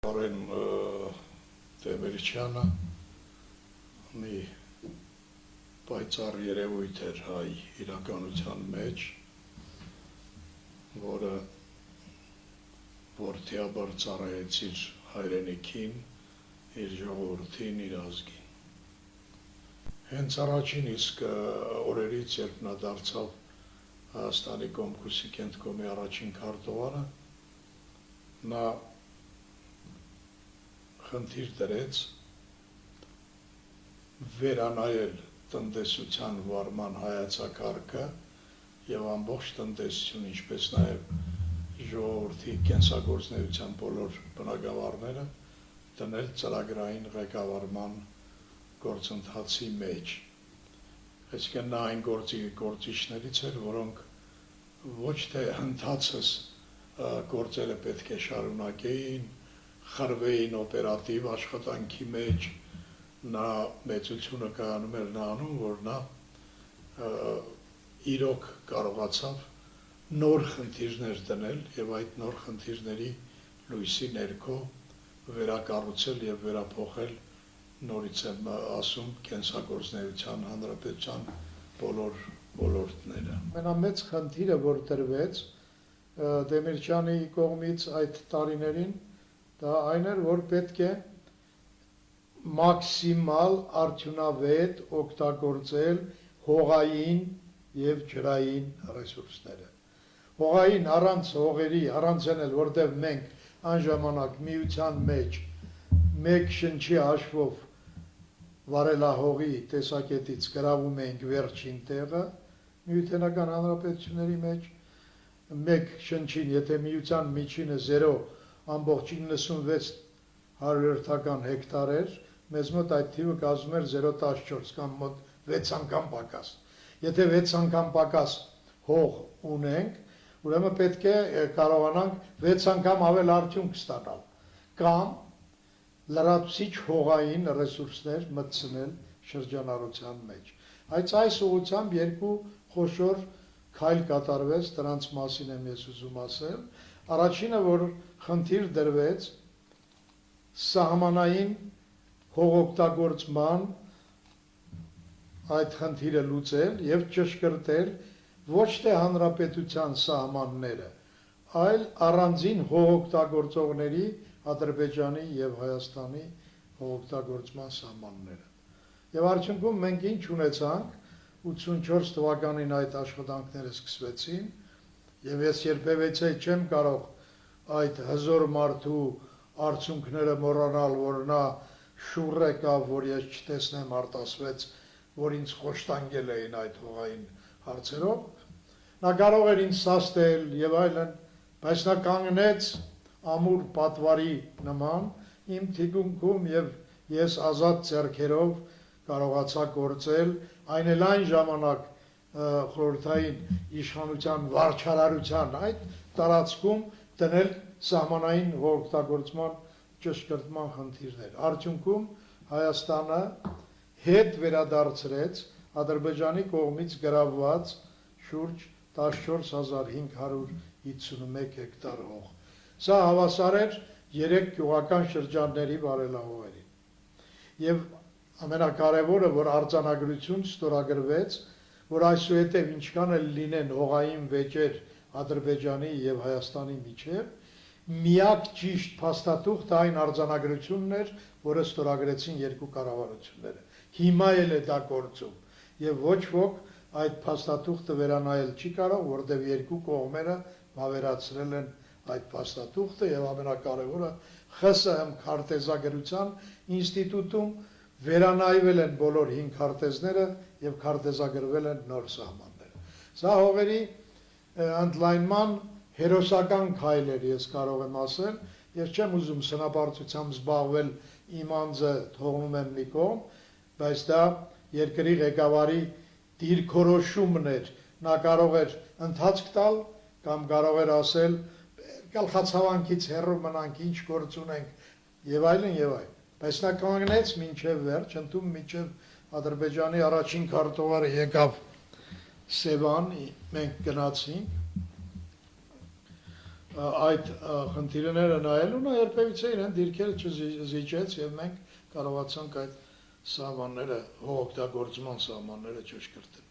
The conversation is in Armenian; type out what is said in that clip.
Կարեն Տեմիրչյանը մի պայծառ երևույթ էր հայ իրականության մեջ, որը որդիաբար ծառայեց իր հայրենիքին, իր ժողովրդին, իր ազգին։ Հենց առաջին իսկ օրերից, երբ նա դարձավ Հայաստանի Կոմկուսի կենտկոմի առաջին քարտուղարը, նա խնդիր դրեց վերանայել տնտեսության վարման հայեցակարգը եւ ամբողջ տնտեսություն, ինչպես նաեւ ժողովրդի կենսագործունեության բոլոր բնագավառները դնել ծրագրային ղեկավարման գործընթացի մեջ։ Այսինքն նա այն գործիչներից էր, որոնք ոչ թե ընթացս գործերը պետք է շարունակեին, խրվեին օպերատիվ աշխատանքի մեջ, նա մեծությունը կայանում էր նրանում, որ նա իրոք կարողացավ նոր խնդիրներ դնել եւ այդ նոր խնդիրների լույսի ներքո վերակառուցել եւ վերափոխել, նորից եմ ասում, կենսագործունեության հանրապետության բոլոր ոլորտները։ Ամենամեծ խնդիրը, որ դրվեց Դեմիրճյանի կողմից այդ տարիներին, դա այն էր, որ պետք է մաքսիմալ արդյունավետ օգտագործել հողային եւ ջրային ռեսուրսները։ Հողային առանց հողերի, առանց էլ, որտեղ մենք այն ժամանակ միության մեջ մեկ շնչի հաշվով վարելահողի տեսակետից գրավում էինք վերջին տեղը միութենական հանրապետությունների մեջ, մեկ շնչին, եթե միության միջինը 0.96 հարյուրորդական հեկտար էր, մեզ մոտ այդ թիվը կազմում էր 0.14 կամ մոտ 6 անգամ պակաս։ Եթե 6 անգամ պակաս հող ունենք, ուրեմն պետք է կարողանանք 6 անգամ ավել արդյունք ստանալ կամ լրացուցիչ հողային ռեսուրսներ մտցնել շրջանառության մեջ։ Այս ուղղությամբ երկու խոշոր քայլ կատարվեց, դրանց մասին եմ ես ուզում ասել։ Առաջինը, որ խնդիր դրվեց սահմանային հողօգտագործման այդ խնդիրը լուծել եւ ճշգրտել ոչ թե հանրապետության սահմանները, այլ առանձին հողօգտագործողների Ադրբեջանի եւ Հայաստանի հողօգտագործման սահմանները։ Եվ արդյունքում մենք ինչ ունեցանք 84 թվականին այդ աշխատանքները սկսվեցին եւ ես երբևէ չեմ կարող այդ հզոր մարդու արդյունքները մոռանալ, որ նա շուռ եկավ, որ ես չտեսնեմ, արտասվեց, որ ինձ խոշտանգել էին այդ հողային հարցերով, նա կարող էր ինձ սաստել եւ այլն, բայց նա կանգնեց ամուր պատվարի նման իմ թիկունքում եւ ես ազատ ձեռքերով կարողացա գործել այն էլ այն ժամանակ խորհրդային իշխանության վարչարարության այդ տարածքում դնել սահմանային հողօգտագործման ճշգրտման խնդիրներ։ Արդյունքում Հայաստանը հետ վերադարձրեց Ադրբեջանի կողմից գրավված շուրջ 14551 հեկտար հող։ Սա հավասար էր 3 գյուղական շրջանների վարելահողերին։ Եվ ամենակարևորը, որ արձանագրություն ստորագրվեց, որ այսուհետև ինչքան էլ լինեն հողային վեճեր Ադրբեջանի եւ Հայաստանի միջև, միակ ճիշտ փաստաթուղթը այն արձանագրությունն էր, որը ստորագրեցին երկու կառավարությունները։ Հիմա էլ է դա գործում եւ ոչ ոք այդ փաստաթուղթը վերանայել չի կարող, որտեղ երկու կողմերը հավերացրել են այդ փաստաթուղթը եւ ամենակարևորը ԽՍՀՄ քարտեզագրության ինստիտուտում վերանայվել են բոլոր 5 քարտեզները եւ քարտեզագրվել են նոր սահմանները։ Սա հողերի ընդլայնման հերոսական քայլ էր, ես կարող եմ ասել, ես չեմ ուզում սնապարտությամբ զբաղվել, իմ անձը թողնում եմ մի կողմ, բայց դա երկրի ղեկավարի դիրքորոշումն էր, նա կարող էր ընթացք տալ կամ կարող էր ասել գլխացավանքից հեռու մնանք, ինչ գործ ունենք եւ այլն եւ այլն, բայց նա կանգնեց մինչեւ վերջ, ընդում մինչեւ Ադրբեջանի առաջին քարտուղարը եկավ Սևան, մենք գնացինք այդ խնդիրները նայելու նա երբևիցե իրեն դիրքերը չզիջեց եւ մենք կարողացանք այդ սահմանները հողօգտագործման սահմանները ճշգրտել։